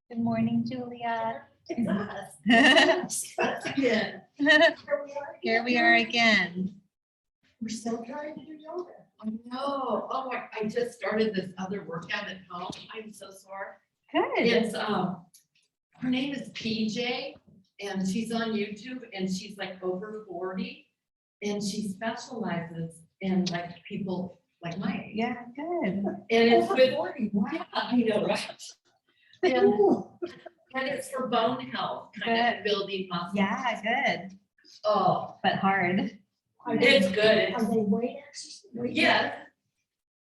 Good morning, Julia. Again. Here we are again. We're still trying to do yoga. I know. Oh, I just started this other workout at home. I'm so sore. Good. It's, her name is PJ and she's on YouTube and she's like over 40. And she specializes in like people like my age. Yeah, good. And it's with, 40, wow. yeah, I know, right? And it's for bone health, kind of building muscle. Yeah, good. Oh, But hard. it's good. Are they weight exercise? Yes.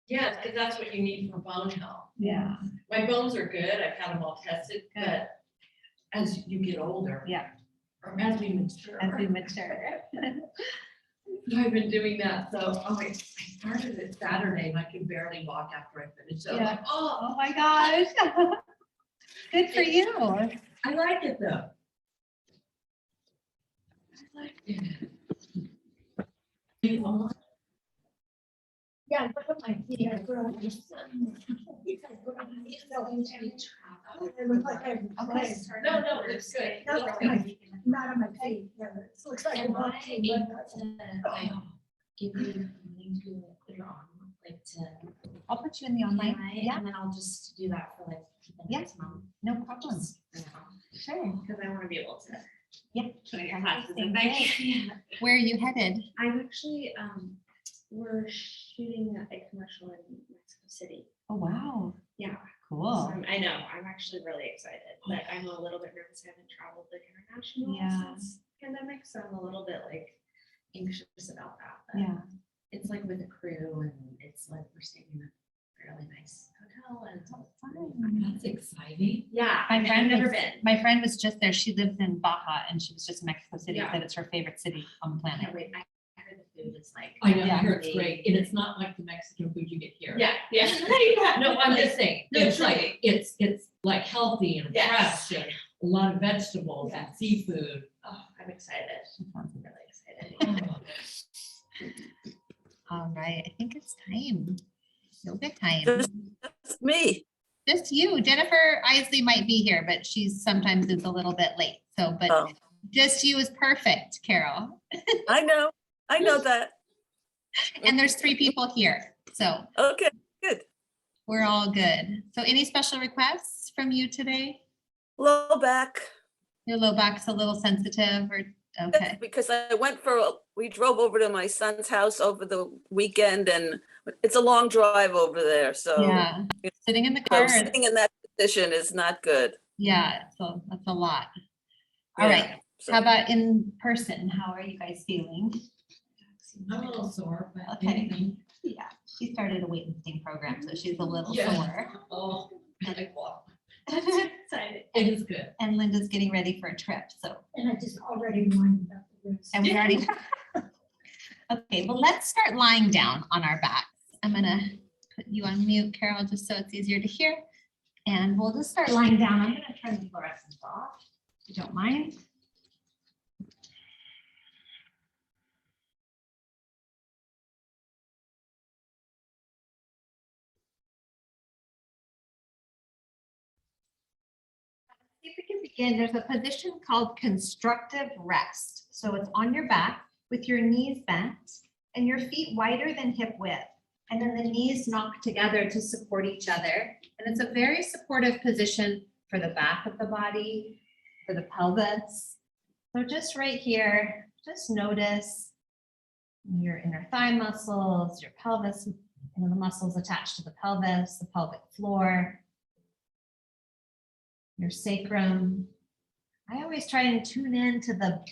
Yes, because that's what you need for bone health. Yeah. My bones are good. I've had them all tested, but as you get older. Yeah. Or as we mature. As we mature. I've been doing that. So I started it Saturday and I could barely walk after I finished. So I'm Yeah. like, oh, Oh my gosh. Good for you. I like it though. I like it. Yeah, look at my feet. I grow up. You guys grow up. It looks like I'm Okay. No, it's good. Not on my feet. Not on my feet. Yeah, it looks like I'm not. Am I able to like give you a link to put it on, like to I'll put you in the online. AI, Yeah, and then I'll just do that for like the Yeah. next month. no problem. Just for now, Sure. because I want to be able to. Yeah. Keep your Practice classes and and things. yeah. Where are you headed? I'm actually we're shooting a commercial in Mexico City. Oh, wow. Yeah. So Cool. I know, I'm actually really excited, but I'm a little bit nervous. I haven't traveled like international Yeah. since pandemic, so I'm a little bit like anxious about that. But Yeah. it's like with a crew and it's like we're staying in a fairly nice hotel and it's all fun. That's exciting. Yeah, My I've friend never was- been. My friend was just there. She lives in Baja and she was just in Mexico City. Yeah. Said it's her favorite city on the I planet. can't wait. I heard the food is like. I know, I Yeah. heard it's great. And it's not like the Mexican food you get here. Yeah, yeah. No, I'm just saying, No, it's truly. like, it's like healthy and Yes. fresh and a lot of vegetables and seafood. Oh, I'm excited. I'm really Oh, excited. All right. I think it's time. Yoga time. Just me. Just you. Jennifer Isley might be here, but she's sometimes is a little bit late. So, but Oh, just you is perfect, Carol. I know that. And there's 3 people here. So Okay, good. we're all good. So any special requests from you today? Low back. Your low back's a little sensitive or, okay. Because we drove over to my son's house over the weekend and it's a long drive over there. So Yeah, sitting in the so car. sitting in that position is not good. Yeah, so that's a lot. All Yeah, right. so- How about in person? How are you guys feeling? I'm a little sore, but. Okay. Yeah, she started a weight lifting program, so she's a little Yeah. sore. Oh, I walk. Excited. It is good. And Linda's getting ready for a trip, so, And I just already whined about the rest. and we already. Okay, well, let's start lying down on our backs. I'm gonna put you on mute, Carol, just so it's easier to hear. And we'll just start lying down. I'm gonna turn the fluorescence off, if you don't mind. If we can begin, there's a position called constructive rest. So it's on your back with your knees bent and your feet wider than hip width. And then the knees knocked together to support each other. And it's a very supportive position for the back of the body, for the pelvis. So just right here, just notice your inner thigh muscles, your pelvis, and the muscles attached to the pelvis, the pelvic floor, your sacrum. I always try and tune in to the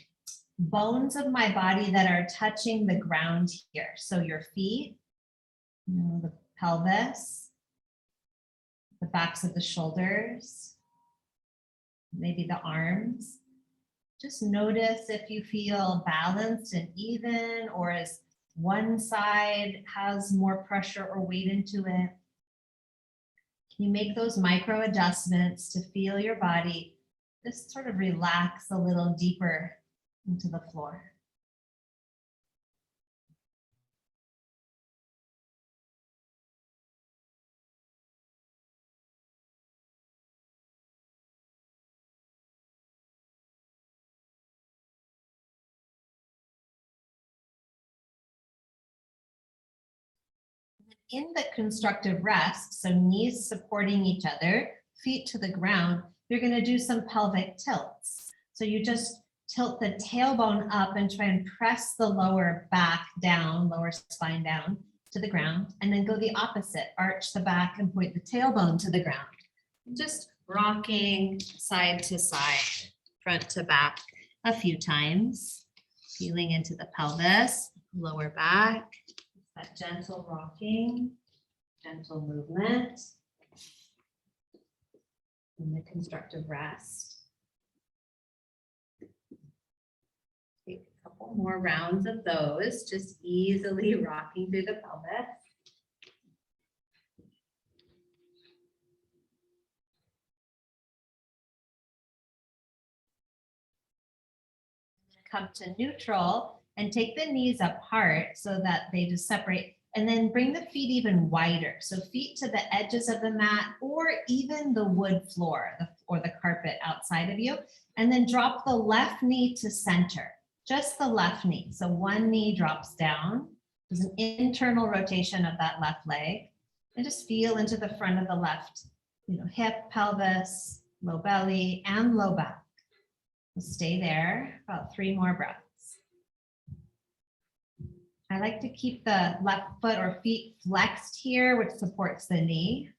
bones of my body that are touching the ground here. So your feet, the pelvis, the backs of the shoulders, maybe the arms. Just notice if you feel balanced and even, or as one side has more pressure or weight into it. You make those micro adjustments to feel your body just sort of relax a little deeper into the floor. in the constructive rest, so knees supporting each other, feet to the ground, you're going to do some pelvic tilts. So you just tilt the tailbone up and try and press the lower back down, lower spine down to the ground, and then go the opposite, arch the back and point the tailbone to the ground. Just rocking side to side, front to back a few times, feeling into the pelvis, lower back, that gentle rocking, gentle movement in the constructive rest. Take a couple more rounds of those, just easily rocking through the pelvis. Come to neutral and take the knees apart so that they just separate, and then bring the feet even wider. So feet to the edges of the mat or even the wood floor or the carpet outside of you. And then drop the left knee to center, just the left knee. So one knee drops down. There's an internal rotation of that left leg. And just feel into the front of the left, hip, pelvis, low belly, and low back. Stay there, about 3 more breaths. I like to keep the left foot or feet flexed here, which supports the knee.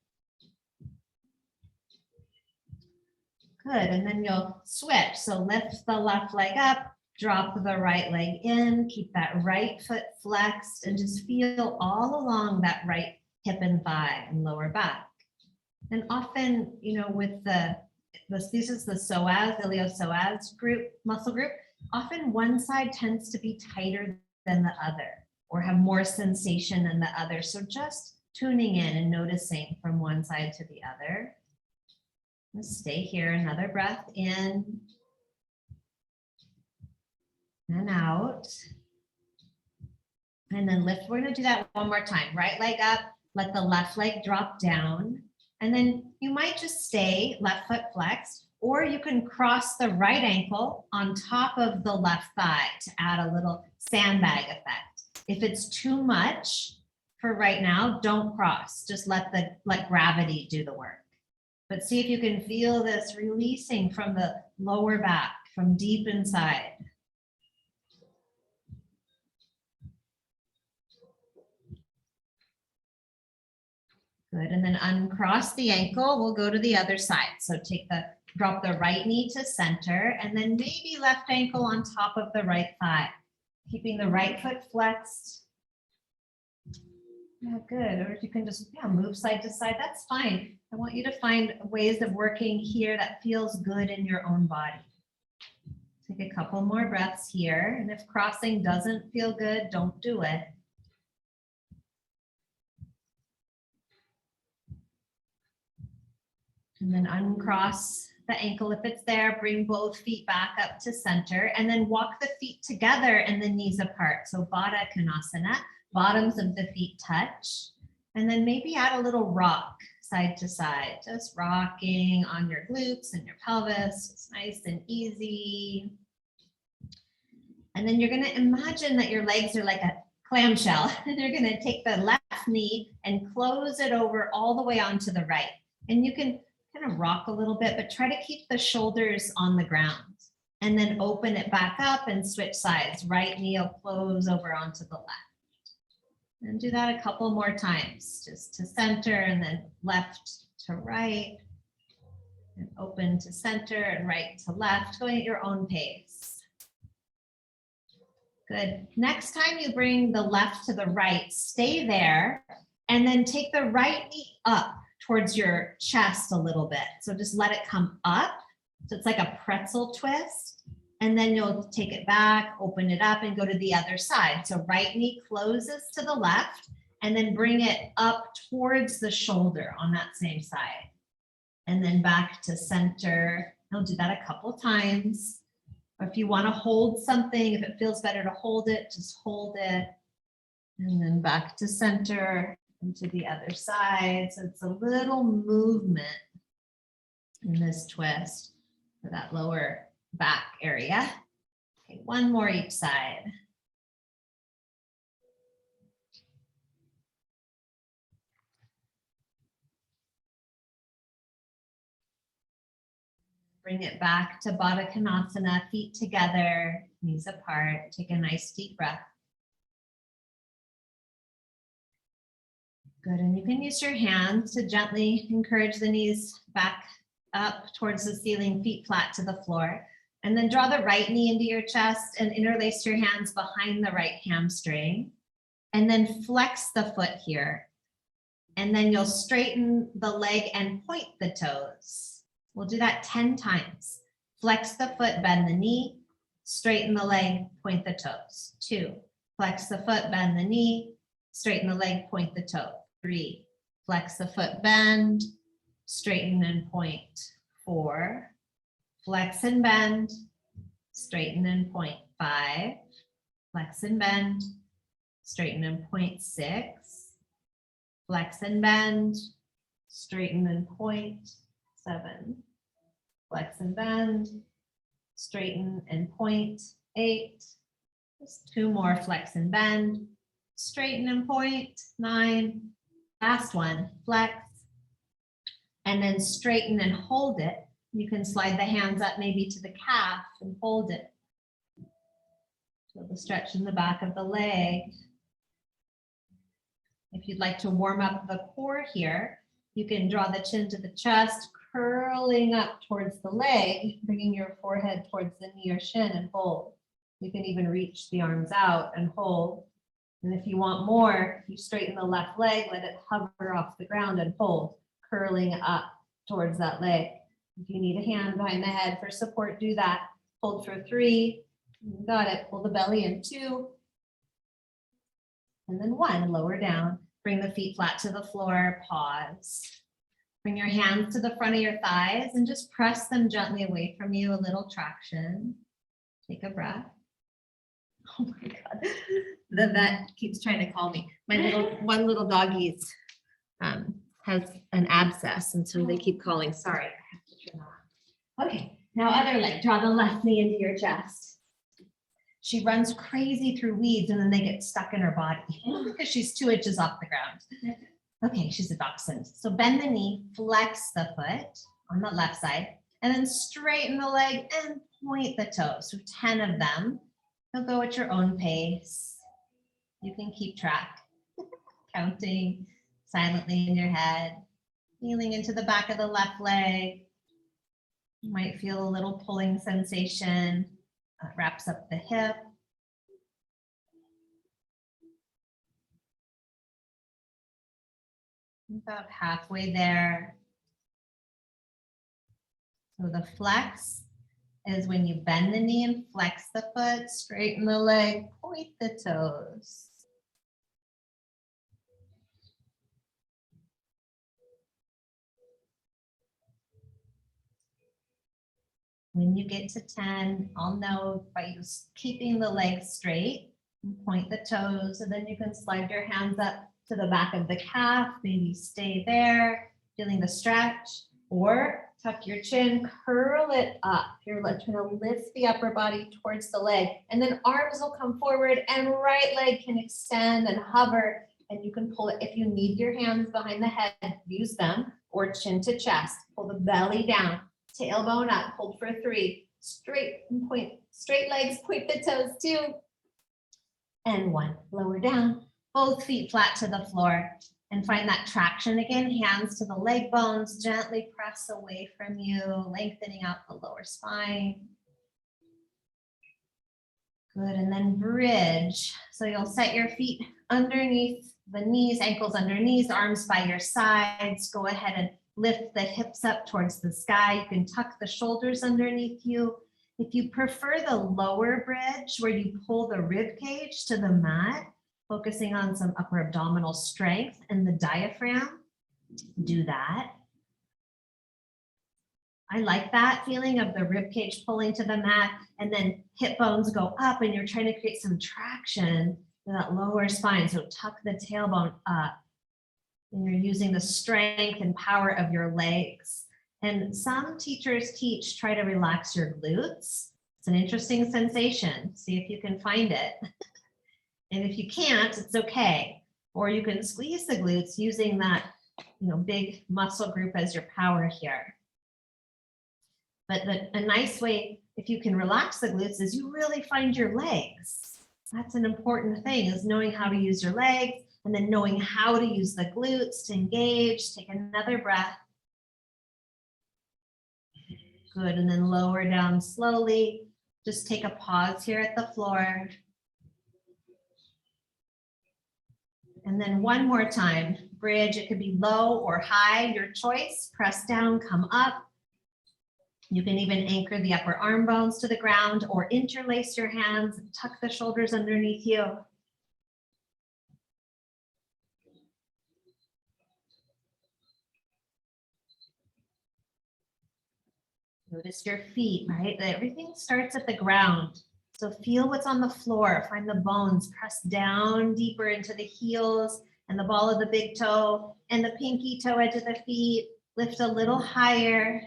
Good, and then you'll switch. So lift the left leg up, drop the right leg in, keep that right foot flexed, and just feel all along that right hip and thigh and lower back. And often, with this is the psoas, iliopsoas group, muscle group. Often one side tends to be tighter than the other or have more sensation than the other. So just tuning in and noticing from one side to the other. Let's stay here, another breath in and out. And then lift, we're gonna do that one more time. Right leg up, let the left leg drop down. And then you might just stay left foot flexed, or you can cross the right ankle on top of the left thigh to add a little sandbag effect. If it's too much for right now, don't cross. Just let gravity do the work. But see if you can feel this releasing from the lower back, from deep inside. Good, and then uncross the ankle, we'll go to the other side. So drop the right knee to center, and then maybe left ankle on top of the right thigh. Keeping the right foot flexed. Yeah, good, or if you can just move side to side, that's fine. I want you to find ways of working here that feels good in your own body. Take a couple more breaths here, and if crossing doesn't feel good, don't do it. And then uncross the ankle if it's there, bring both feet back up to center, and then walk the feet together and the knees apart. So Baddha Konasana, bottoms of the feet touch, and then maybe add a little rock side to side, just rocking on your glutes and your pelvis. It's nice and easy. And then you're gonna imagine that your legs are like a clamshell, and you're gonna take the left knee and close it over all the way onto the right. And you can kind of rock a little bit, but try to keep the shoulders on the ground, and then open it back up and switch sides. Right knee will close over onto the left. And do that a couple more times, just to center and then left to right, and open to center and right to left, going at your own pace. Good. Next time you bring the left to the right, stay there, and then take the right knee up towards your chest a little bit. So just let it come up. So it's like a pretzel twist. And then you'll take it back, open it up, and go to the other side. So right knee closes to the left, and then bring it up towards the shoulder on that same side. And then back to center. I'll do that a couple times. Or if you want to hold something, if it feels better to hold it, just hold it. And then back to center. To the other side. So it's a little movement in this twist for that lower back area. Okay, one more each side. Bring it back to Baddha Konasana, feet together, knees apart. Take a nice deep breath. Good, and you can use your hands to gently encourage the knees back up towards the ceiling, feet flat to the floor. And then draw the right knee into your chest and interlace your hands behind the right hamstring. And then flex the foot here. And then you'll straighten the leg and point the toes. We'll do that 10 times. Flex the foot, bend the knee, straighten the leg, point the toes. 2, flex the foot, bend the knee, straighten the leg, point the toe. 3, flex the foot, bend, straighten and point. 4, flex and bend, straighten and point. 5, flex and bend, straighten and point. 6, flex and bend, straighten and point. 7, flex and bend, straighten and point. 8, just 2 more, flex and bend, straighten and point. 9, last one, flex, and then straighten and hold it. You can slide the hands up maybe to the calf and hold it. Feel the stretch in the back of the leg. If you'd like to warm up the core here, you can draw the chin to the chest, curling up towards the leg, bringing your forehead towards the knee or shin and hold. You can even reach the arms out and hold. And if you want more, you straighten the left leg, let it hover off the ground and hold, curling up towards that leg. If you need a hand behind the head for support, do that. Hold for 3. You got it. Pull the belly in. 2. And then 1, lower down. Bring the feet flat to the floor. Pause. Bring your hands to the front of your thighs and just press them gently away from you. A little traction. Take a breath. Oh my God. The vet keeps trying to call me. One little doggy's has an abscess, and so they keep calling. Sorry, I have to turn off. Okay, now other leg. Draw the left knee into your chest. She runs crazy through weeds and then they get stuck in her body because she's 2 inches off the ground. Okay, she's a dachshund. So bend the knee, flex the foot on the left side, and then straighten the leg and point the toes. So 10 of them. You'll go at your own pace. You can keep track, counting silently in your head, feeling into the back of the left leg. You might feel a little pulling sensation. Wraps up the hip. About halfway there. So the flex is when you bend the knee and flex the foot, straighten the leg, point the toes. When you get to 10, I'll know by you keeping the legs straight and point the toes, and then you can slide your hands up to the back of the calf, maybe stay there, feeling the stretch, or tuck your chin, curl it up. You're trying to lift the upper body towards the leg, and then arms will come forward and right leg can extend and hover, and you can pull it. If you need your hands behind the head, use them, or chin to chest. Pull the belly down, tailbone up, hold for 3, straight and point, straight legs, point the toes, 2, and 1, lower down, both feet flat to the floor, and find that traction again, hands to the leg bones, gently press away from you, lengthening out the lower spine. Good, and then bridge. So you'll set your feet underneath the knees, ankles under knees, arms by your sides. Go ahead and lift the hips up towards the sky. You can tuck the shoulders underneath you. If you prefer the lower bridge where you pull the rib cage to the mat, focusing on some upper abdominal strength and the diaphragm, do that. I like that feeling of the rib cage pulling to the mat and then hip bones go up and you're trying to create some traction in that lower spine. So tuck the tailbone up. And you're using the strength and power of your legs. And some teachers teach, try to relax your glutes. It's an interesting sensation. See if you can find it. And if you can't, it's okay. Or you can squeeze the glutes using that, big muscle group as your power here. But a nice way, if you can relax the glutes, is you really find your legs. That's an important thing, is knowing how to use your legs and then knowing how to use the glutes to engage. Take another breath. Good, and then lower down slowly. Just take a pause here at the floor. And then one more time, bridge. It could be low or high, your choice. Press down, come up. You can even anchor the upper arm bones to the ground or interlace your hands, tuck the shoulders underneath you. Notice your feet, right? Everything starts at the ground. So feel what's on the floor, find the bones, press down deeper into the heels and the ball of the big toe and the pinky toe edge of the feet. Lift a little higher.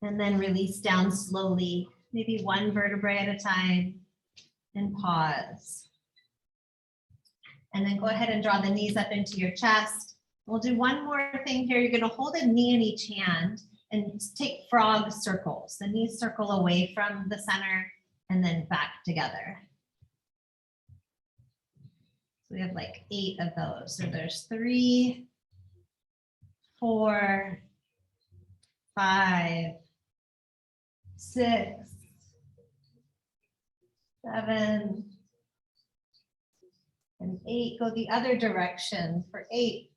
And then release down slowly, maybe one vertebrae at a time, and pause. And then go ahead and draw the knees up into your chest. We'll do one more thing here. You're going to hold a knee in each hand and take frog circles. The knees circle away from the center and then back together. So we have like 8 of those. So there's 3, 4, 5, 6, 7, and 8. Go the other direction for 8,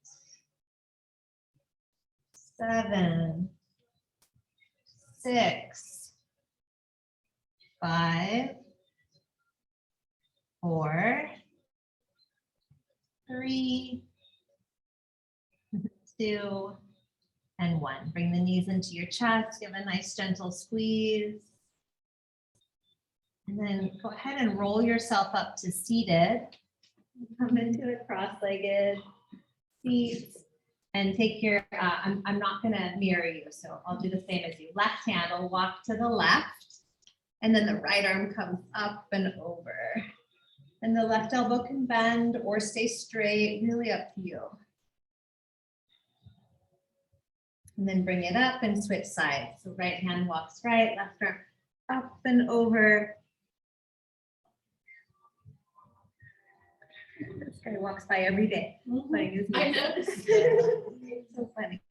7, 6, 5, 4, 3, 2, and 1. Bring the knees into your chest, give a nice gentle squeeze. And then go ahead and roll yourself up to seated. Come into a cross-legged seat and take your, I'm not gonna mirror you, so I'll do the same as you. Left hand will walk to the left, and then the right arm comes up and over. And the left elbow can bend or stay straight, really up to you. And then bring it up and switch sides. So right hand walks right, left arm up and over. This guy walks by every day. Playing his I music. noticed. So funny.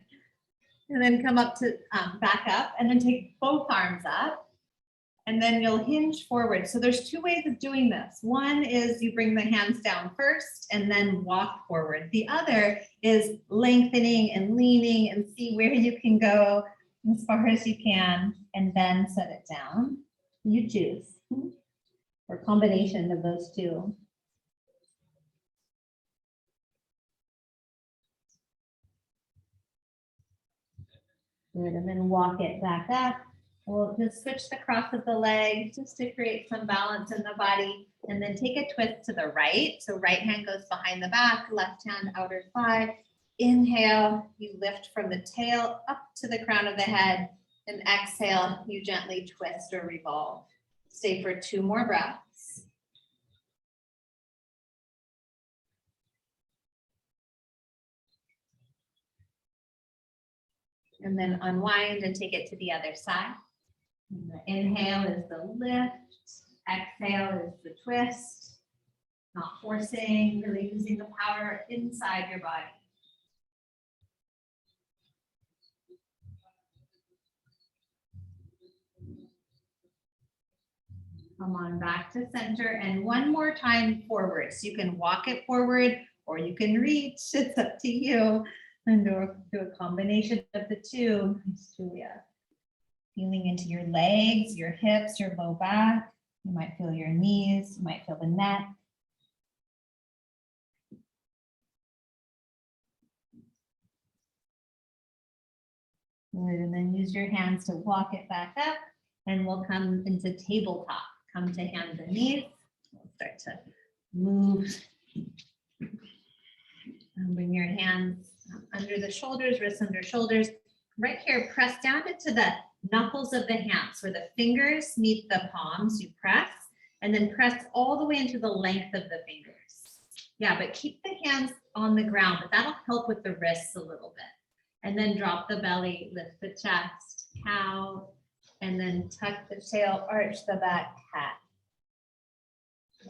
And then come up to back up and then take both arms up. And then you'll hinge forward. So there's 2 ways of doing this. One is you bring the hands down first and then walk forward. The other is lengthening and leaning and see where you can go as far as you can and then set it down. You choose. Or combination of those 2. Good, and then walk it back up. We'll just switch the cross of the leg just to create some balance in the body. And then take a twist to the right. So right hand goes behind the back, left hand outer thigh. Inhale, you lift from the tail up to the crown of the head. And exhale, you gently twist or revolve. Stay for 2 more breaths. And then unwind and take it to the other side. And the inhale is the lift, exhale is the twist, not forcing, really using the power inside your body. Come on back to center and one more time forward. So you can walk it forward or you can reach, it's up to you. And do a combination of the 2. Nice, Julia. Feeling into your legs, your hips, your low back. You might feel your knees, you might feel the neck. Good, and then use your hands to walk it back up and we'll come into tabletop. Come to hands and knees. We'll start to move. And bring your hands under the shoulders, wrists under shoulders. Right here, press down into the knuckles of the hands where the fingers meet the palms. You press and then press all the way into the length of the fingers. Yeah, but keep the hands on the ground, but that'll help with the wrists a little bit. And then drop the belly, lift the chest. cow, and then tuck the tail, arch the back, cat.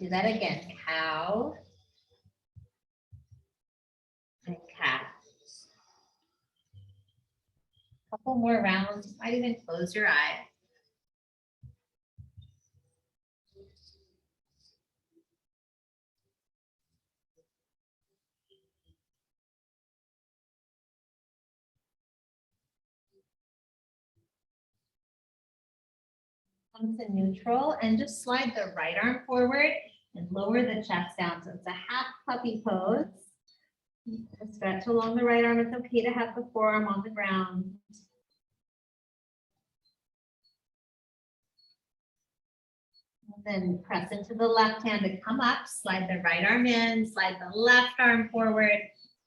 Do that again, cow and cat. Couple more rounds, you might even close your eye. Come to neutral and just slide the right arm forward and lower the chest down. So it's a half puppy pose. Stretch along the right arm. It's okay to have the forearm on the ground. And then press into the left hand to come up, slide the right arm in, slide the left arm forward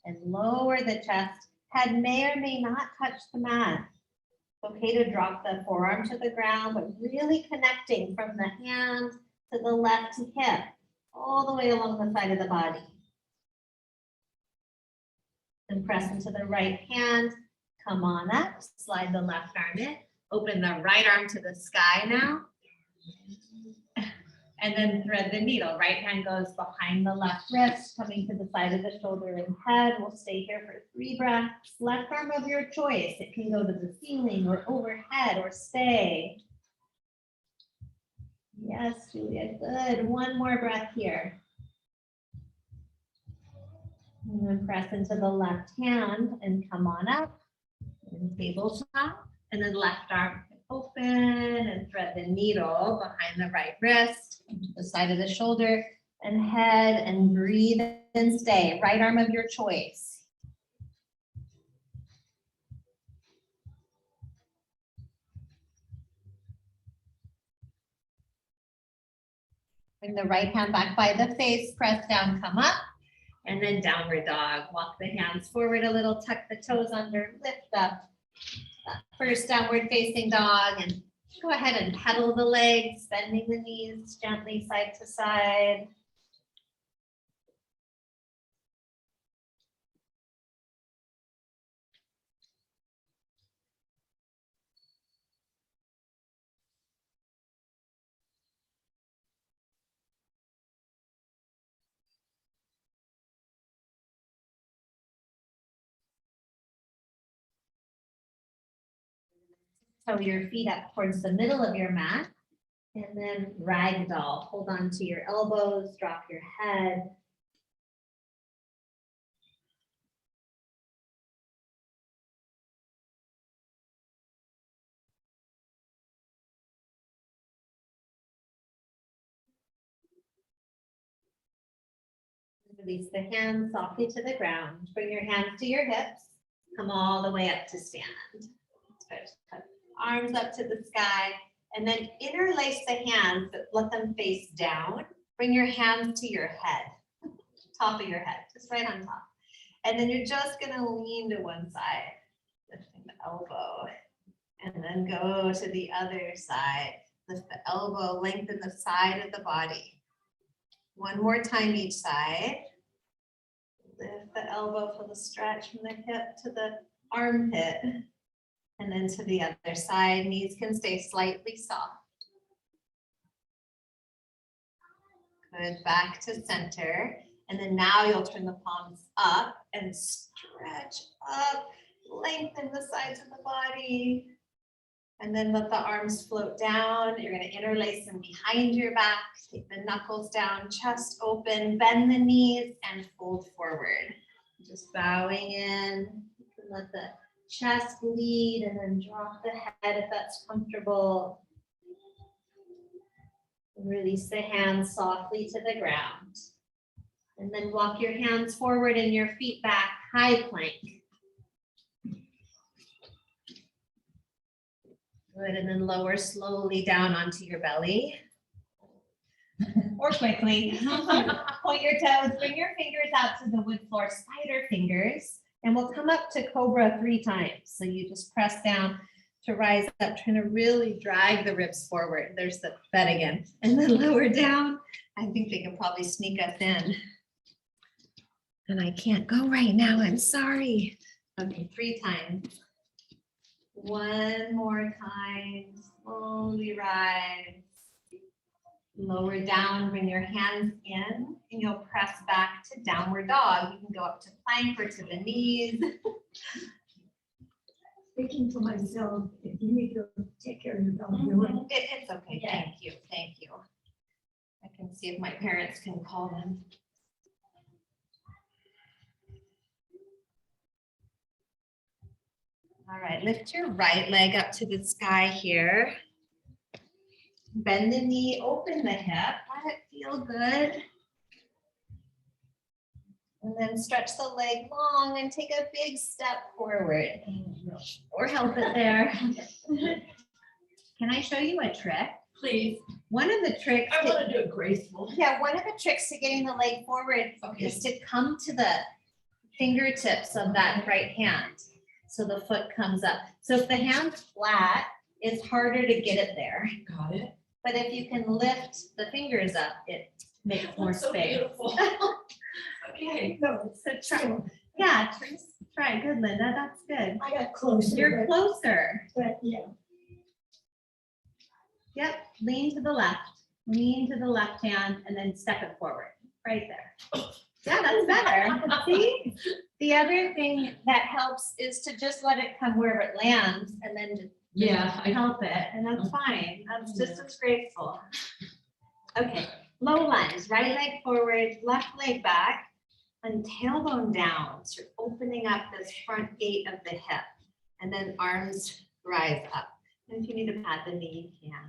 and lower the chest. Head may or may not touch the mat. It's okay to drop the forearm to the ground, but really connecting from the hand to the left hip, all the way along the side of the body. Then press into the right hand, come on up, slide the left arm in, open the right arm to the sky now. And then thread the needle. Right hand goes behind the left wrist, coming to the side of the shoulder and head. We'll stay here for 3 breaths. Left arm of your choice. It can go to the ceiling or overhead or stay. Yes, Julia, good. One more breath here. And then press into the left hand and come on up. And tabletop. And then left arm open and thread the needle behind the right wrist, the side of the shoulder and head, and breathe and stay. Right arm of your choice. Bring the right hand back by the face, press down, come up, and then downward dog. Walk the hands forward a little, tuck the toes under, lift up. First downward facing dog, and go ahead and pedal the legs, bending the knees gently side to side. Toe your feet up towards the middle of your mat. And then ragdoll. Hold on to your elbows, drop your head. Release the hands softly to the ground. Bring your hands to your hips. Come all the way up to stand. First, arms up to the sky, and then interlace the hands, but let them face down. Bring your hands to your head, top of your head, just right on top. And then you're just gonna lean to one side, lifting the elbow, and then go to the other side. Lift the elbow, lengthen the side of the body. One more time each side. Lift the elbow, feel the stretch from the hip to the armpit. And then to the other side, knees can stay slightly soft. Good, back to center. And then now you'll turn the palms up and stretch up, lengthen the sides of the body. And then let the arms float down. You're gonna interlace them behind your back, take the knuckles down, chest open, bend the knees and fold forward. Just bowing in, you can let the chest lead and then drop the head if that's comfortable. Release the hands softly to the ground. And then walk your hands forward and your feet back, high plank. Good, and then lower slowly down onto your belly. Or quickly. Point your toes, bring your fingers out to the wood floor, spider fingers. And we'll come up to cobra 3 times. So you just press down to rise up, trying to really drag the ribs forward. There's the that again. And then lower down. I think they can probably sneak us in. And I can't go right now, I'm sorry. Okay, 3 times. One more time, slowly rise. Lower down, bring your hands in, and you'll press back to downward dog. You can go up to plank or to the knees. Thinking to myself, if you need to take care of yourself, do it. It's okay, thank you, thank you. I can see if my parents can call them. All right, lift your right leg up to the sky here. Bend the knee, open the hip, let it feel good. And then stretch the leg long and take a big step forward. Or help it there. Can I show you a trick? Please, One of the tricks. I want to do it graceful. Yeah, one of the tricks to getting the leg forward Okay. is to come to the fingertips of that right hand. So the foot comes up. So if the hand's flat, it's harder to get it there. Got it. But if you can lift the fingers up, it makes more That's so space. beautiful. Okay. No, it's So try. Yeah, try. Good, Linda. That's good. I got closer. You're closer. But yeah, Yep. Lean to the left. Lean to the left hand and then step it forward. Right there. Yeah, that's better. See? The other thing that helps is to just let it come wherever it lands and then just Yeah, I help it, and that's fine. That's just as graceful. Okay, low lunge, right leg forward, left leg back, and tailbone down. So you're opening up this front gate of the hip, and then arms rise up. And if you need to pat the knee, you can.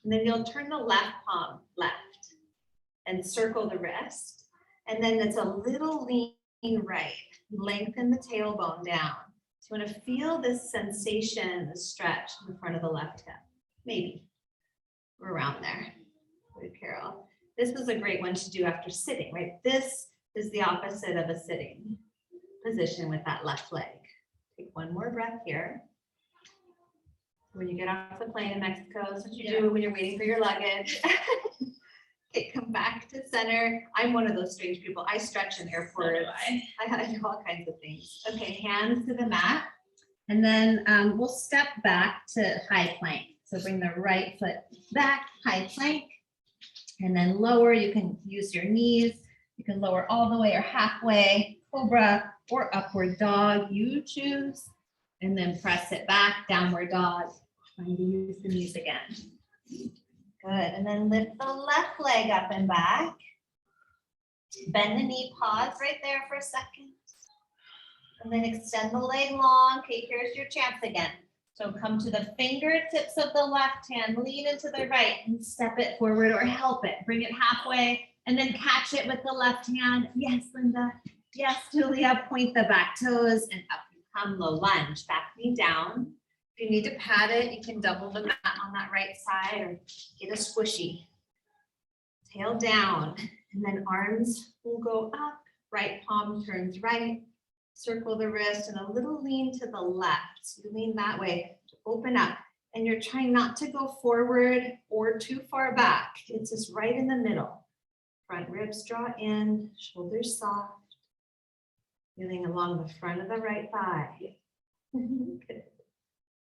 And then you'll turn the left palm left and circle the wrist. And then it's a little lean right. Lengthen the tailbone down. So you want to feel this sensation, the stretch in the front of the left hip. Maybe we're around there. Good, Carol. This was a great one to do after sitting, right? This is the opposite of a sitting position with that left leg. Take one more breath here. When you get off the plane in Mexico, that's what you do when you're waiting for your luggage. Okay, come back to center. I'm one of those strange people. I stretch in airports. I do all kinds of things. Okay, hands to the mat. And then we'll step back to high plank. So bring the right foot back, high plank. And then lower, you can use your knees. You can lower all the way or halfway, cobra or upward dog, you choose. And then press it back, downward dog. Trying to use the knees again. Good, and then lift the left leg up and back. Bend the knee, pause right there for a second. And then extend the leg long. Okay, here's your chance again. So come to the fingertips of the left hand, lean into the right and step it forward or help it. Bring it halfway and then catch it with the left hand. Yes, Linda. Yes, Julia, point the back toes and up you come, low lunge, back knee down. If you need to pat it, you can double the mat on that right side or get a squishy. Tail down, and then arms will go up, right palm turns right, circle the wrist and a little lean to the left. So you lean that way to open up and you're trying not to go forward or too far back. It's just right in the middle. Front ribs draw in, shoulders soft. Feeling along the front of the right thigh. Good.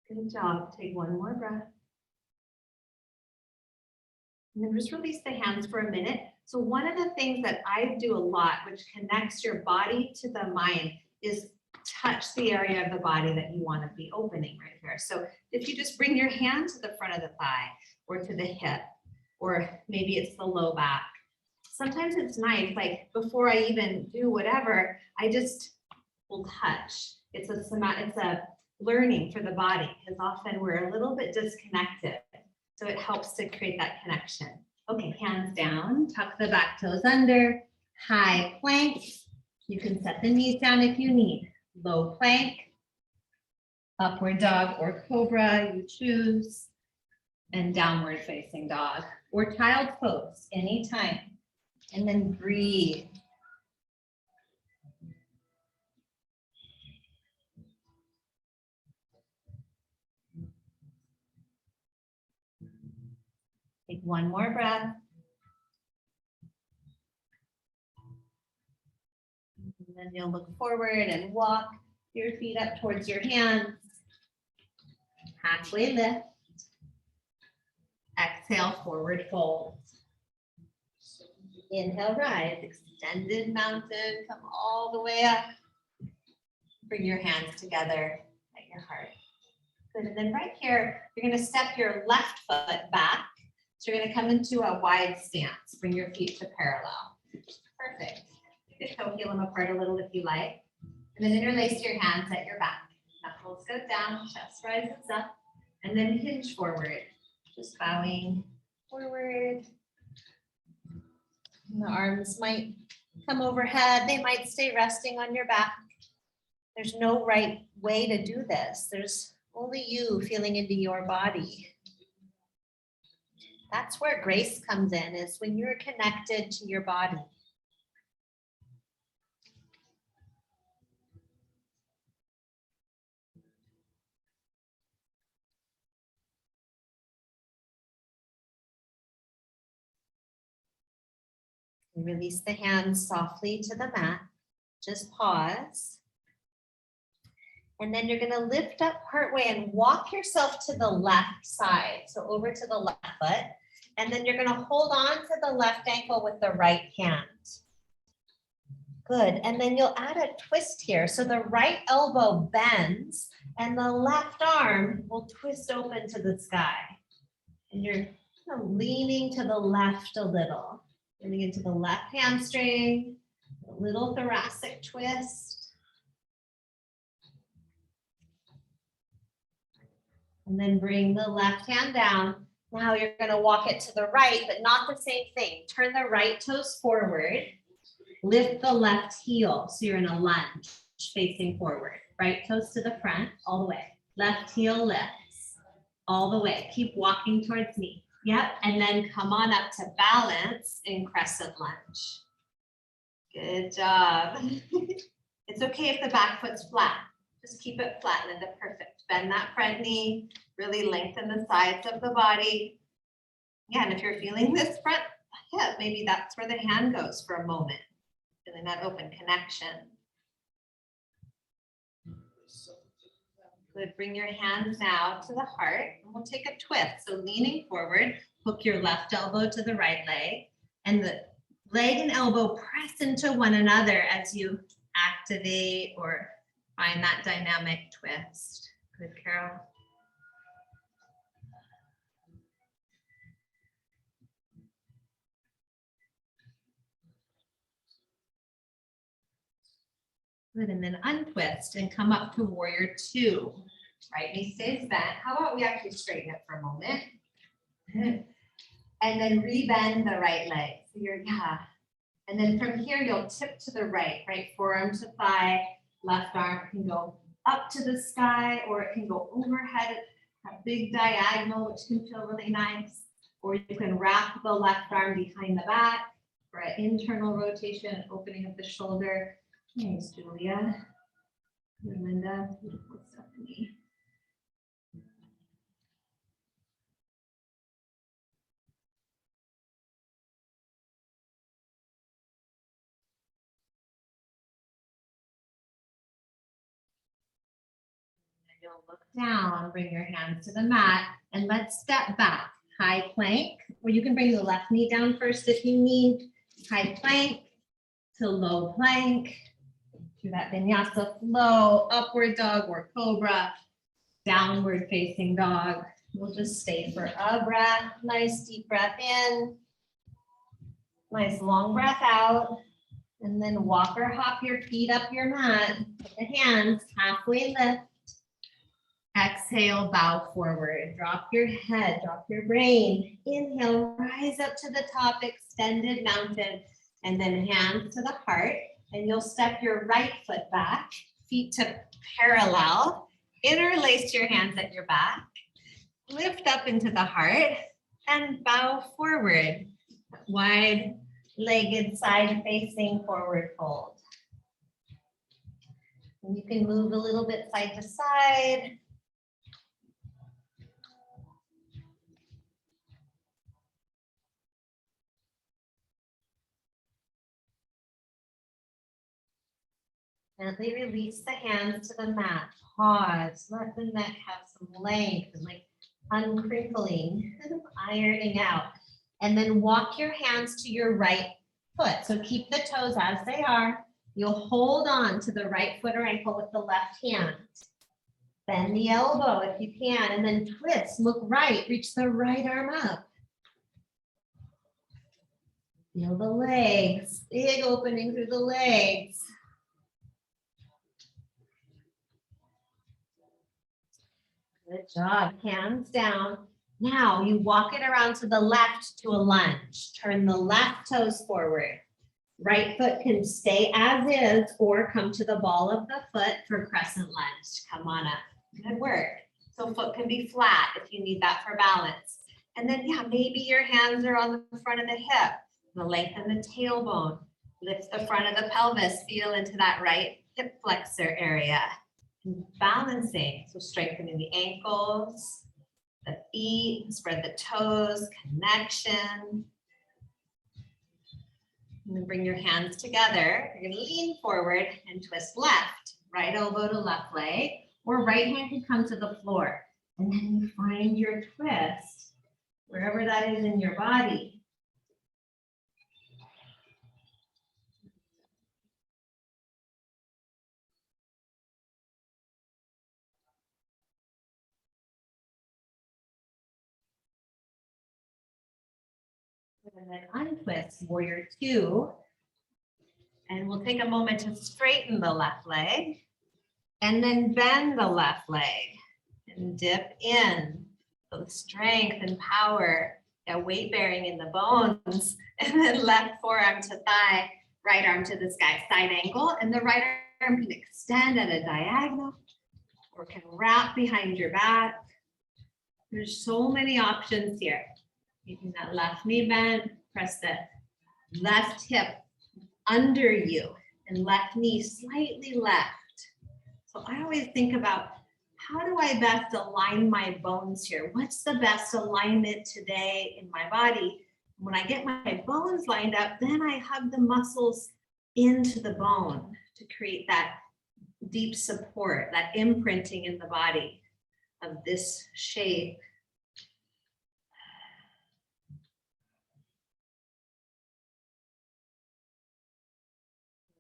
Good job. Take one more breath. And then just release the hands for a minute. So one of the things that I do a lot, which connects your body to the mind, is touch the area of the body that you want to be opening right here. So if you just bring your hand to the front of the thigh or to the hip, or maybe it's the low back. Sometimes it's nice, like before I even do whatever, I just will touch. It's a learning for the body because often we're a little bit disconnected. So it helps to create that connection. Okay, hands down, tuck the back toes under, high plank. You can set the knees down if you need. Low plank, upward dog or cobra, you choose, and downward facing dog or child's pose anytime. And then breathe. Take one more breath. And then you'll look forward and walk your feet up towards your hands. halfway lift. Exhale, forward fold. Inhale, rise, extended mountain, come all the way up. Bring your hands together at your heart. Good, and then right here, you're gonna step your left foot back. So you're gonna come into a wide stance. Bring your feet to parallel. Perfect. You can toe heel them apart a little if you like. And then interlace your hands at your back. Knuckles go down, chest rises up, and then hinge forward. Just bowing forward. And the arms might come overhead. They might stay resting on your back. There's no right way to do this. There's only you feeling into your body. That's where grace comes in, is when you're connected to your body. Release the hands softly to the mat. Just pause. And then you're gonna lift up partway and walk yourself to the left side. So over to the left foot. And then you're gonna hold on to the left ankle with the right hand. Good, and then you'll add a twist here. So the right elbow bends and the left arm will twist open to the sky. And you're kind of leaning to the left a little. Getting into the left hamstring, a little thoracic twist. And then bring the left hand down. Now you're going to walk it to the right, but not the same thing. Turn the right toes forward. Lift the left heel. So you're in a lunge facing forward. Right toes to the front, all the way. Left heel lifts all the way. Keep walking towards me. Yep, and then come on up to balance in crescent lunge. Good job. It's okay if the back foot's flat. Just keep it flat, Linda, perfect. Bend that front knee, really lengthen the sides of the body. Yeah, and if you're feeling this front hip, maybe that's where the hand goes for a moment. Feeling that open connection. Good, bring your hands now to the heart and we'll take a twist. So leaning forward, hook your left elbow to the right leg and the leg and elbow press into one another as you activate or find that dynamic twist. Good, Carol. Good, and then untwist and come up to warrior two. Right knee stays bent. How about we actually straighten it for a moment? And then rebend the right leg. So you're, yeah. And then from here, you'll tip to the right, right forearm to thigh, left arm can go up to the sky, or it can go overhead, a big diagonal, which can feel really nice. Or you can wrap the left arm behind the back for an internal rotation, opening of the shoulder. Thanks, Julia. Linda, beautiful Stephanie. You'll look down, bring your hands to the mat, and let's step back. High plank, or you can bring the left knee down first if you need. High plank to low plank. To that vinyasa flow, upward dog or cobra, downward facing dog. We'll just stay for a breath. Nice deep breath in. Nice long breath out. And then walk or hop your feet up your mat. Put the hands halfway lift. Exhale, bow forward. Drop your head, drop your brain. Inhale, rise up to the top, extended mountain. And then hands to the heart. And you'll step your right foot back, feet to parallel. Interlace your hands at your back. Lift up into the heart and bow forward. Wide-legged, side-facing forward fold. And you can move a little bit side to side. Gently release the hands to the mat. Pause. Let the neck have some length and like uncrinkling, ironing out. And then walk your hands to your right foot. So keep the toes as they are. You'll hold on to the right foot or ankle with the left hand. Bend the elbow if you can, and then twist. Look right. Reach the right arm up. Feel the legs. Big opening through the legs. Good job. Hands down. Now you walk it around to the left to a lunge. Turn the left toes forward. Right foot can stay as is or come to the ball of the foot for crescent lunge. Come on up. Good work. So foot can be flat if you need that for balance. And then, yeah, maybe your hands are on the front of the hip. Lengthen the tailbone. Lift the front of the pelvis. Feel into that right hip flexor area. Balancing, so strengthening the ankles, the feet, spread the toes, connection. And then bring your hands together. You're gonna lean forward and twist left, right elbow to left leg, or right hand can come to the floor. And then you find your twist, wherever that is in your body. And then untwist, warrior two. And we'll take a moment to straighten the left leg and then bend the left leg and dip in. So strength and power, weight bearing in the bones, and then left forearm to thigh, right arm to the sky, side angle, and the right arm can extend at a diagonal or can wrap behind your back. There's so many options here. Keeping that left knee bent, press the left hip under you and left knee slightly left. So I always think about, how do I best align my bones here? What's the best alignment today in my body? When I get my bones lined up, then I hug the muscles into the bone to create that deep support, that imprinting in the body of this shape.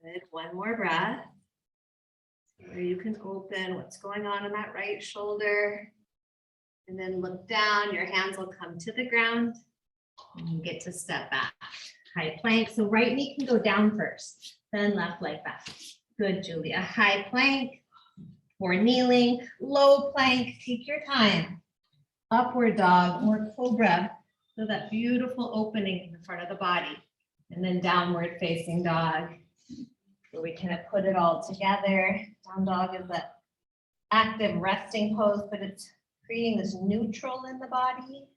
Good. One more breath. Where you can open what's going on in that right shoulder. And then look down. Your hands will come to the ground. And you get to step back. High plank. So right knee can go down first, then left leg back. Good, Julia. High plank or kneeling. Low plank. Take your time. Upward dog or cobra. So that beautiful opening in the front of the body. And then downward facing dog. So we kind of put it all together. Down dog is that active resting pose, but it's creating this neutral in the body.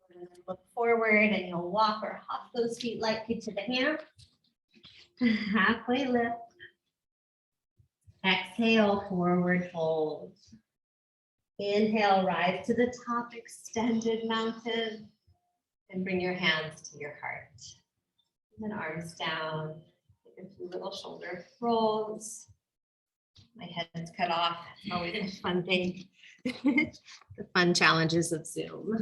And then look forward and you'll walk or hop those feet lightly to the hand. Halfway lift. Exhale, forward fold. Inhale, rise to the top, extended mountain, and bring your hands to your heart. And then arms down, take a few little shoulder rolls. My head's cut off, always a fun thing. The fun challenges of Zoom.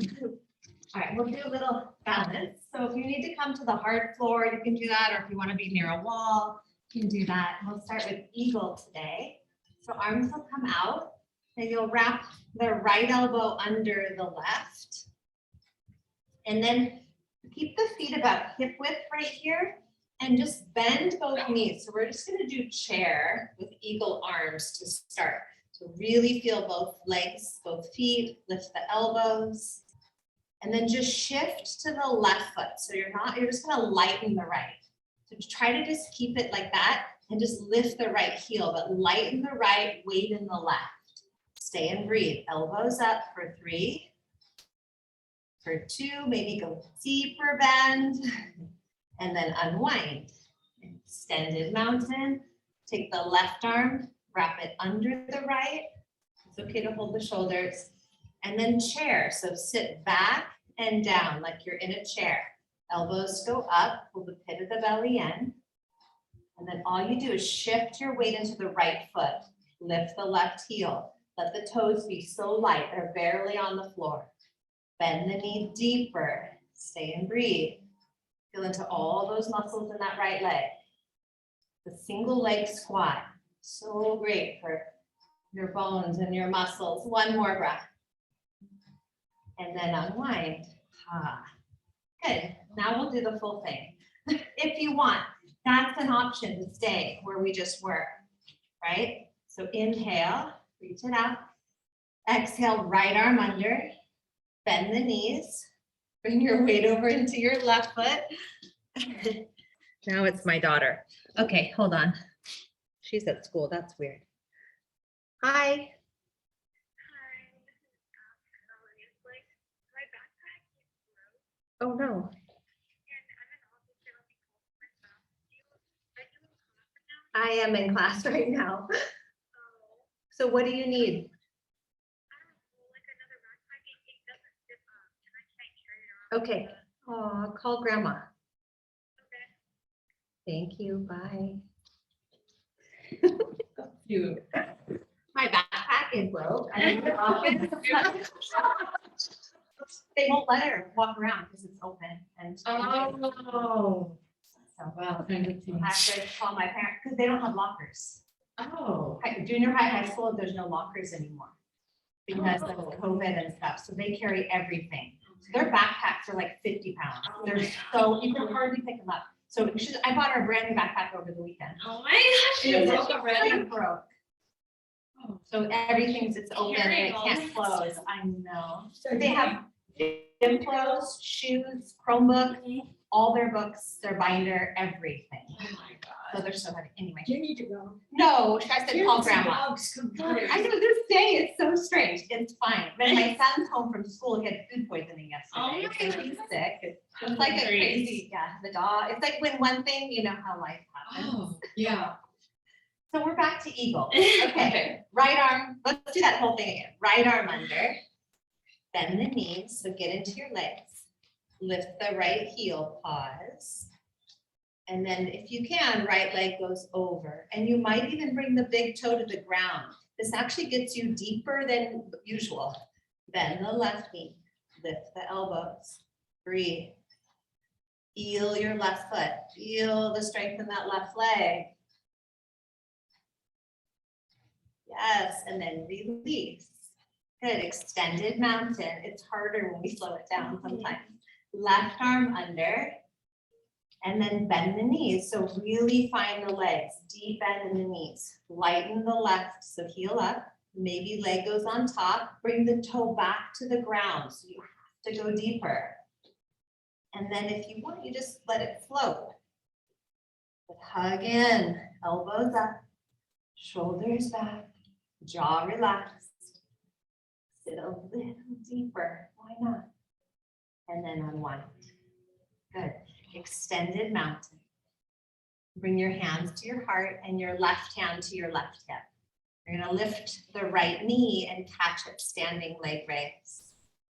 All right, we'll do a little balance. So if you need to come to the hard floor, you can do that, or if you want to be near a wall, you can do that. We'll start with eagle today. So arms will come out, and you'll wrap the right elbow under the left. And then keep the feet about hip width right here and just bend both knees. So we're just going to do chair with eagle arms to start. So really feel both legs, both feet, lift the elbows, and then just shift to the left foot. So you're just going to lighten the right. So try to just keep it like that and just lift the right heel, but lighten the right, weight in the left. Stay and breathe. Elbows up for 3. For 2, maybe go deeper bend. And then unwind. Extended mountain. Take the left arm, wrap it under the right. It's okay to hold the shoulders. And then chair, so sit back and down like you're in a chair. Elbows go up, pull the pit of the belly in. And then all you do is shift your weight into the right foot. Lift the left heel. Let the toes be so light, they're barely on the floor. Bend the knee deeper. Stay and breathe. Feel into all those muscles in that right leg. The single leg squat, so great for your bones and your muscles. One more breath. And then unwind. Ah. Good. Now we'll do the full thing. If you want, that's an option to stay where we just were, right? So inhale, reach it out. Exhale, right arm under. Bend the knees. Bring your weight over into your left foot. Now it's my daughter. Okay, hold on. She's at school. That's weird. Hi. Oh, no. I am in class right now. So what do you need? Okay. Oh, call grandma. Thank you. Bye. You. My backpack is broke. I'm in the office. They won't let her walk around because it's open and. Oh, So wow, kind of I have to call my parents because they don't have lockers. Oh, Junior high school, there's no lockers anymore because of Oh. COVID and stuff. So they carry everything. Their backpacks are like 50 pounds. They're so, you can hardly pick them up. So I bought her a brand new backpack over the weekend. Oh my gosh. It it's broke like- already? It broke. Oh. So everything's, it's open and it Carrying all can't this close. I know. So They have gym clothes, shoes, Chromebook, all their books, their binder, everything. Oh my So God. they're so heavy. Anyway, You need to go. no, I said call Kids and grandma. dogs come I know this day is so strange. It's fine. When my son's home from school, he had food poisoning Oh yesterday. my So he's sick. It's like a crazy, yeah, the dog. It's like when one thing, you know how life happens. Oh, yeah. So we're back to eagle. Okay, right arm, let's do that whole thing again. Right arm under. Bend the knees, so get into your legs. Lift the right heel, pause. And then if you can, right leg goes over. And you might even bring the big toe to the ground. This actually gets you deeper than usual. Bend the left knee, lift the elbows, breathe. Feel your left foot, feel the strength in that left leg. Yes, and then release. Good, extended mountain. It's harder when we slow it down sometimes. Left arm under. And then bend the knees. So really find the legs, deep bend in the knees. Lighten the left, so heel up. Maybe leg goes on top. Bring the toe back to the ground. So you have to go deeper. And then if you want, you just let it float. But hug in, elbows up, shoulders back, jaw relaxed. Sit a little deeper, why not? And then unwind. Good. Extended mountain. Bring your hands to your heart and your left hand to your left hip. You're going to lift the right knee and catch it, standing leg raise.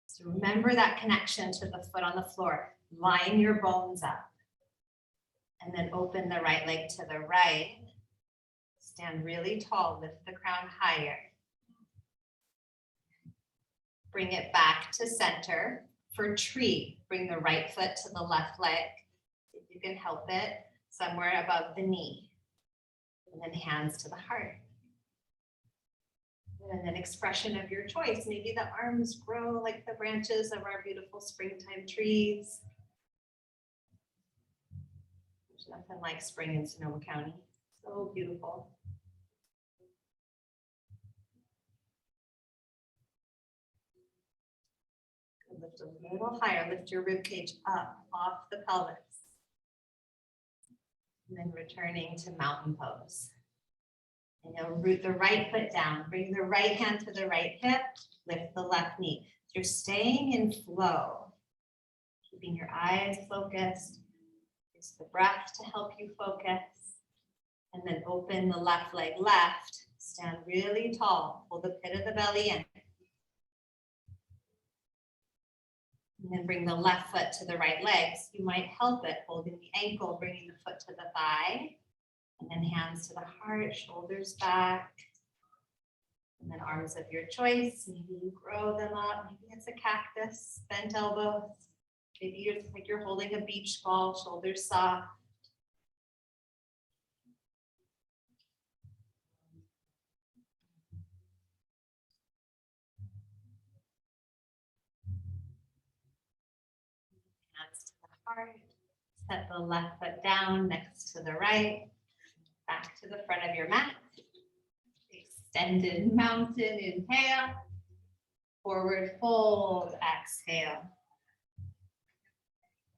So remember that connection to the foot on the floor. Line your bones up. And then open the right leg to the right. Stand really tall, lift the crown higher. Bring it back to center. For tree, bring the right foot to the left leg. If you can help it, somewhere above the knee. And then hands to the heart. And then expression of your choice. Maybe the arms grow like the branches of our beautiful springtime trees. There's nothing like spring in Sonoma County. So beautiful. Lift a little higher, lift your rib cage up off the pelvis. And then returning to mountain pose. And you'll root the right foot down, bring the right hand to the right hip, lift the left knee. You're staying in flow, keeping your eyes focused. Use the breath to help you focus. And then open the left leg left, stand really tall, pull the pit of the belly in. And then bring the left foot to the right leg. So you might help it, holding the ankle, bringing the foot to the thigh. And then hands to the heart, shoulders back. And then arms of your choice. Maybe you grow them up. Maybe it's a cactus, bent elbows. Maybe you're like you're holding a beach ball, shoulders soft. Hands to the heart. Set the left foot down next to the right. Back to the front of your mat. Extended mountain, inhale. Forward fold, exhale.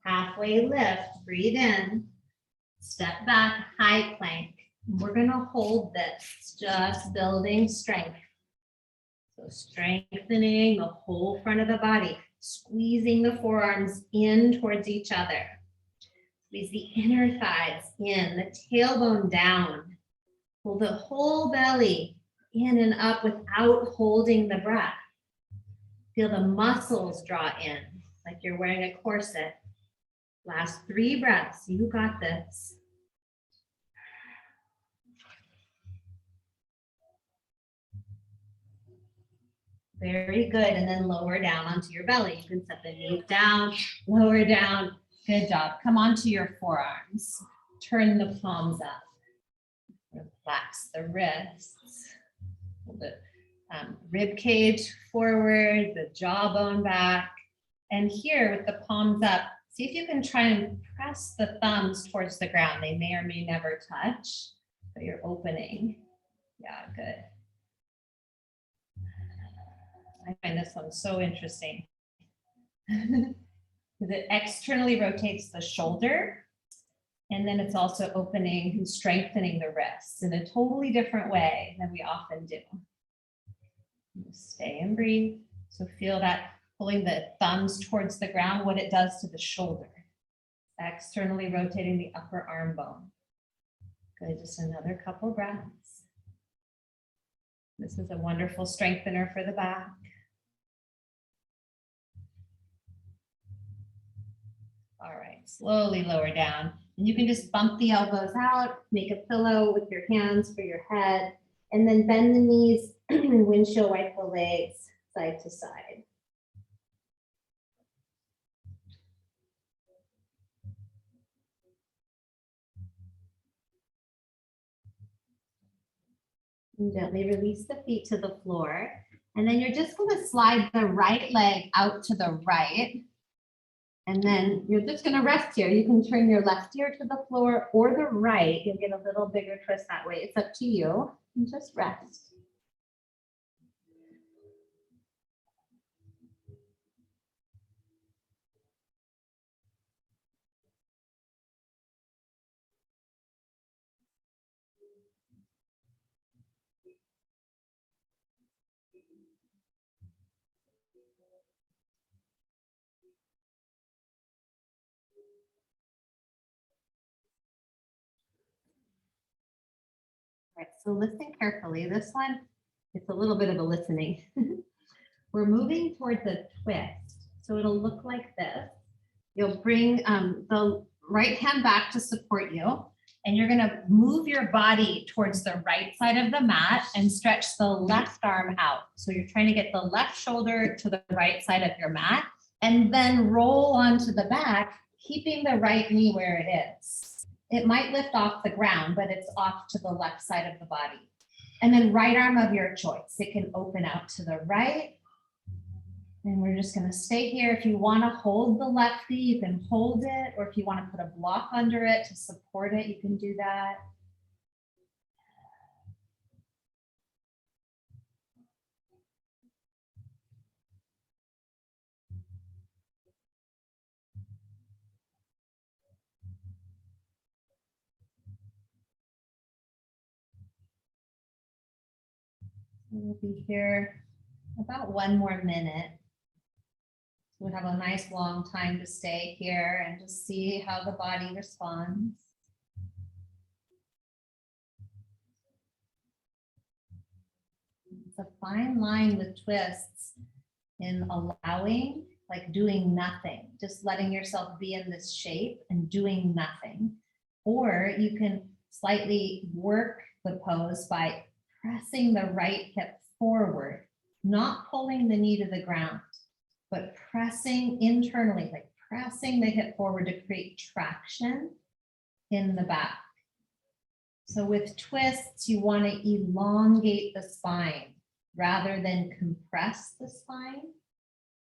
Halfway lift, breathe in. Step back, high plank. We're gonna hold this, just building strength. So strengthening the whole front of the body, squeezing the forearms in towards each other. Squeeze the inner thighs in, the tailbone down. Pull the whole belly in and up without holding the breath. Feel the muscles draw in, like you're wearing a corset. Last 3 breaths, you got this. Very good, and then lower down onto your belly. You can set the knees down, lower down. Good job. Come onto your forearms. Turn the palms up. Relax the wrists. Hold the rib cage forward, the jawbone back. And here with the palms up, see if you can try and press the thumbs towards the ground. They may or may never touch, but you're opening. Yeah, good. I find this one so interesting. Because it externally rotates the shoulder, and then it's also opening and strengthening the wrists in a totally different way than we often do. Stay and breathe. So feel that pulling the thumbs towards the ground, what it does to the shoulder. Externally rotating the upper arm bone. Good, just another couple breaths. This is a wonderful strengthener for the back. All right, slowly lower down. And you can just bump the elbows out, make a pillow with your hands for your head, and then bend the knees, windshield wipe the legs side to side. And gently release the feet to the floor. And then you're just going to slide the right leg out to the right. And then you're just going to rest here. You can turn your left ear to the floor or the right. You'll get a little bigger twist that way. It's up to you. And just rest. All right, so listen carefully. This one, it's a little bit of a listening. We're moving towards a twist. So it'll look like this. You'll bring the right hand back to support you, and you're gonna move your body towards the right side of the mat and stretch the left arm out. So you're trying to get the left shoulder to the right side of your mat, and then roll onto the back, keeping the right knee where it is. It might lift off the ground, but it's off to the left side of the body. And then right arm of your choice. It can open out to the right. And we're just going to stay here. If you want to hold the left knee, you can hold it. Or if you want to put a block under it to support it, you can do that. We'll be here about 1 more minute. We'll have a nice long time to stay here and just see how the body responds. It's a fine line with twists in allowing like doing nothing, just letting yourself be in this shape and doing nothing. Or you can slightly work the pose by pressing the right hip forward, not pulling the knee to the ground, but pressing internally, like pressing the hip forward to create traction in the back. So with twists, you want to elongate the spine rather than compress the spine.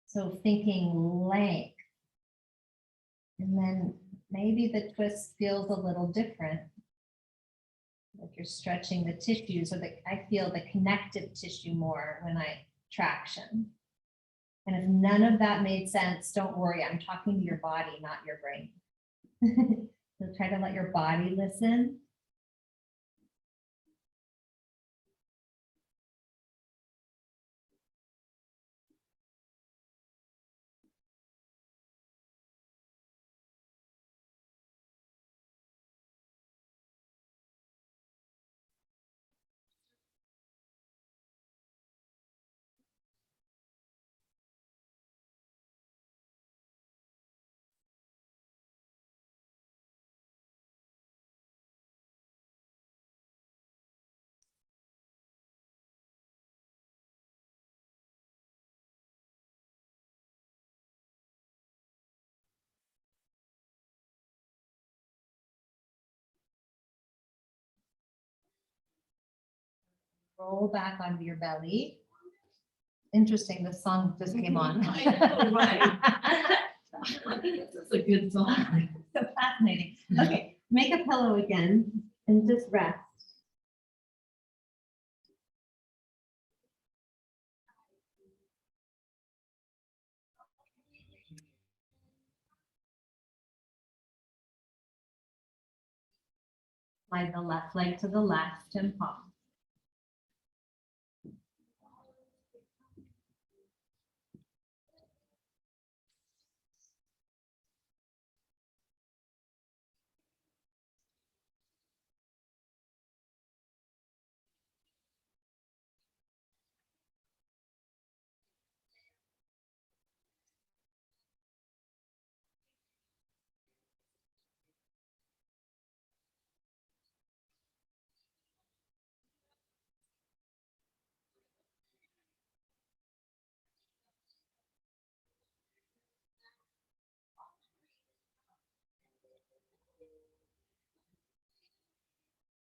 So thinking length. And then maybe the twist feels a little different. Like you're stretching the tissues, or I feel the connective tissue more when I traction. And if none of that made sense, don't worry, I'm talking to your body, not your brain. So try to let your body listen. Roll back onto your belly. Interesting, the song just came on. I know, right? This is a good song. So fascinating. Okay, make a pillow again and just rest. Slide the left leg to the left and pause.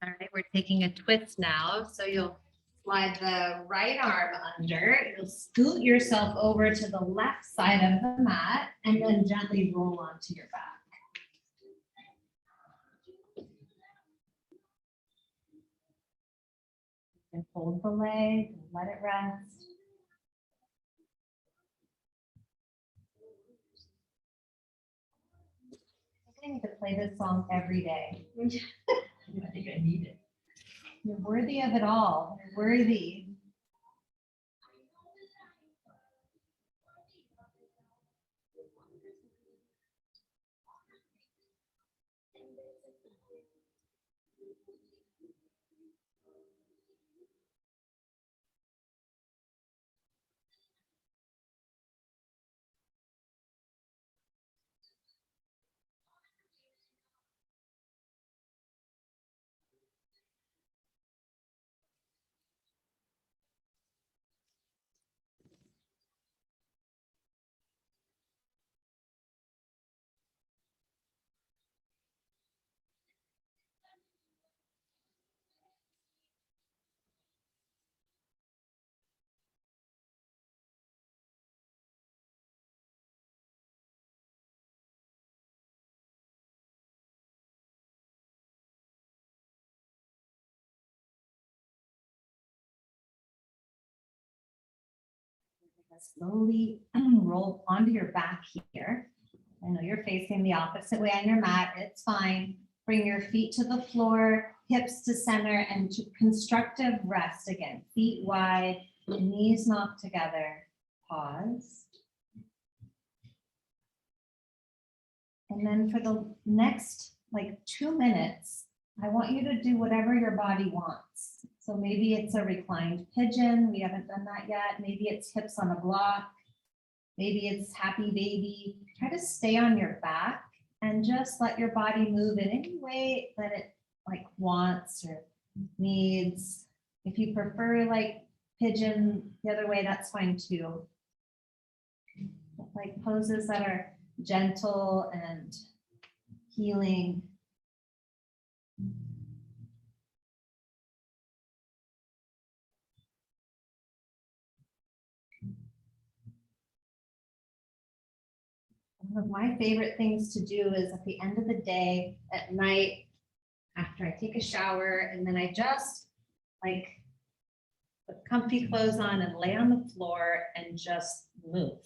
All right, we're taking a twist now. So you'll slide the right arm under, you'll scoot yourself over to the left side of the mat and then gently roll onto your back. And hold the leg, and let it rest. I need to play this song every day. I think I need it. You're worthy of it all. You're worthy. Slowly roll onto your back here. I know you're facing the opposite way on your mat. It's fine. Bring your feet to the floor, hips to center, and to constructive rest again. Feet wide, knees knocked together. Pause. And then for the next like 2 minutes, I want you to do whatever your body wants. So maybe it's a reclined pigeon. We haven't done that yet. Maybe it's hips on a block. maybe it's happy baby. Try to stay on your back and just let your body move in any way that it like wants or needs. If you prefer like pigeon the other way, that's fine too. Like poses that are gentle and healing. One of my favorite things to do is at the end of the day, at night, after I take a shower, and then I just like put comfy clothes on and lay on the floor and just move.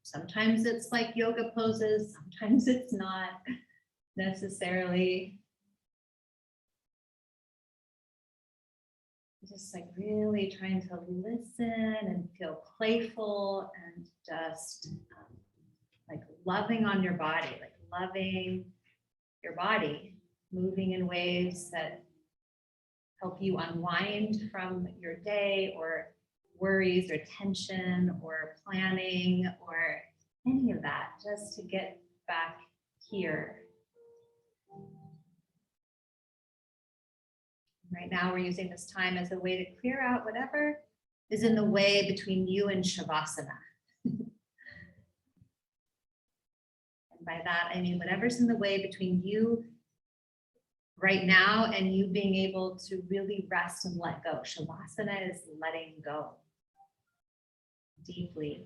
Sometimes it's like yoga poses, sometimes it's not necessarily. Just like really trying to listen and feel playful and just like loving on your body, like loving your body, moving in ways that help you unwind from your day or worries or tension or planning or any of that, just to get back here. Right now, we're using this time as a way to clear out whatever is in the way between you and Shavasana. And by that, I mean whatever's in the way between you right now and you being able to really rest and let go. Shavasana is letting go deeply.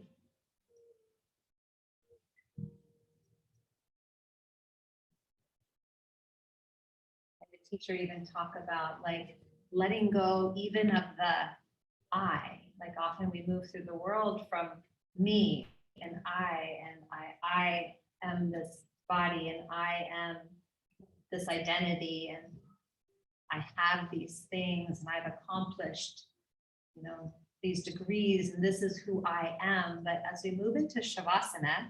The teacher even talk about like letting go even of the I. Like often we move through the world from me and I am this body and I am this identity and I have these things and I've accomplished, you know, these degrees and this is who I am. But as we move into Shavasana,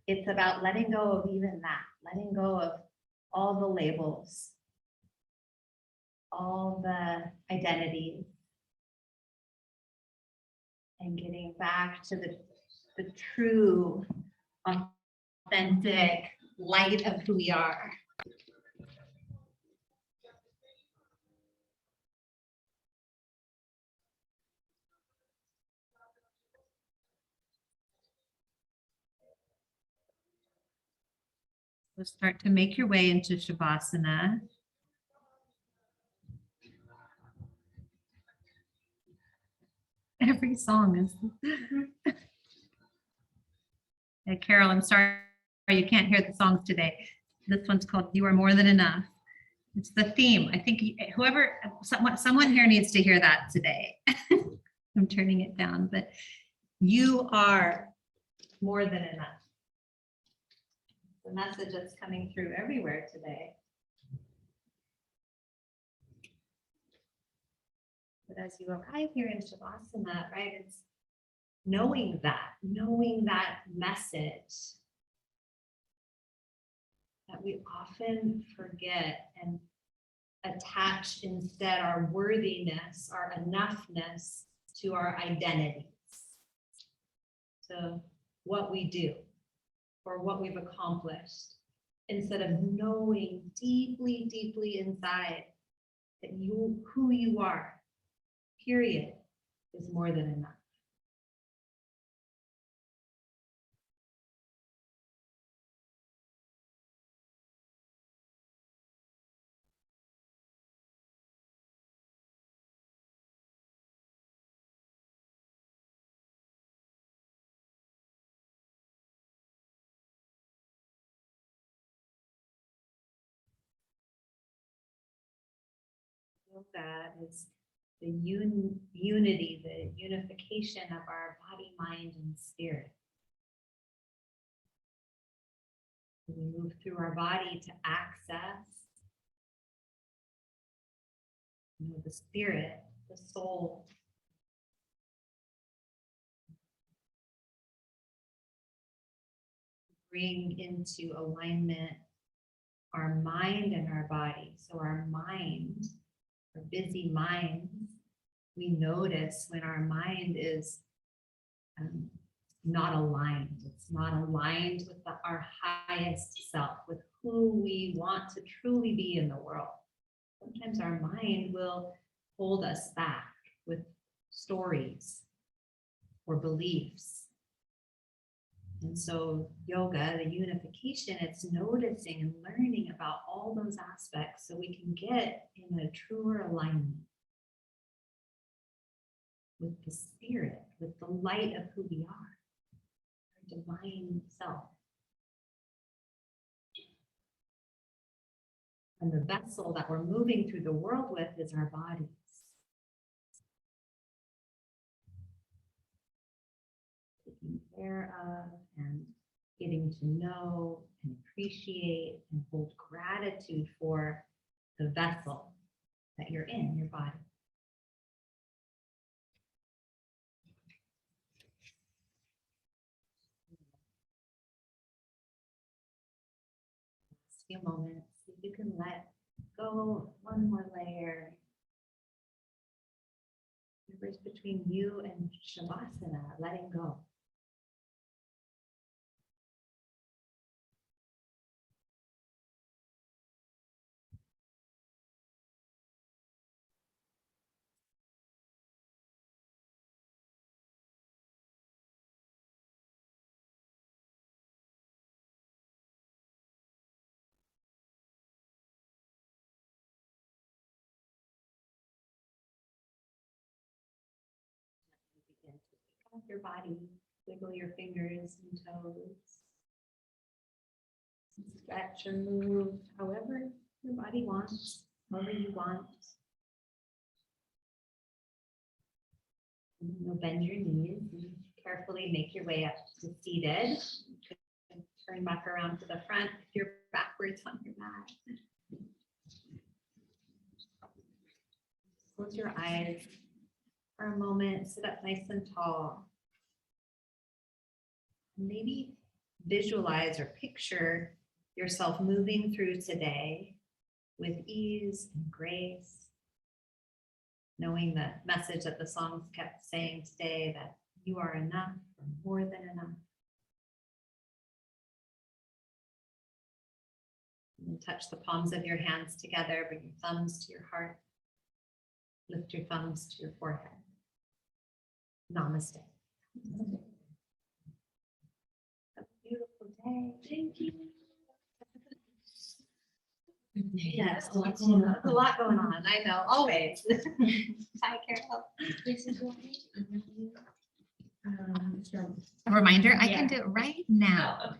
it's about letting go of even that, letting go of all the labels, all the identities, and getting back to the true, authentic light of who we are. So start to make your way into Shavasana. Every song is. Hey, Carol, I'm sorry you can't hear the songs today. This one's called You Are More Than Enough. It's the theme. I think whoever, someone here needs to hear that today. I'm turning it down, but you are more than enough. The message that's coming through everywhere today. But as you arrive here in Shavasana, right, it's knowing that message that we often forget and attach instead our worthiness, our enoughness to our identities. So what we do or what we've accomplished, instead of knowing deeply, deeply inside that who you are, period, is more than enough. That is the unity, the unification of our body, mind, and spirit. We move through our body to access, the spirit, the soul. Bring into alignment our mind and our body. So our mind, our busy minds, we notice when our mind is not aligned. It's not aligned with our highest self, with who we want to truly be in the world. Sometimes our mind will hold us back with stories or beliefs. And so yoga, the unification, it's noticing and learning about all those aspects so we can get in a truer alignment with the spirit, with the light of who we are, our divine self. And the vessel that we're moving through the world with is our bodies. Taking care of and getting to know and appreciate and hold gratitude for the vessel that you're in, your body. Last few moments, if you can let go one more layer. The bridge between you and Shavasana, letting go. Begin to pick up your body, wiggle your fingers and toes. Stretch or move however your body wants, however you want. And you'll bend your knees and carefully make your way up to seated. You could turn back around to the front if you're backwards on your mat. Close your eyes for a moment, sit up nice and tall. Maybe visualize or picture yourself moving through today with ease and grace, knowing the message that the songs kept saying today, that you are enough or more than enough. And touch the palms of your hands together, bring your thumbs to your heart, lift your thumbs to your forehead. Namaste. Have a beautiful day. Thank you. Yes, a lot going on. I know, always. Hi, Carol. A reminder, I can do it right now.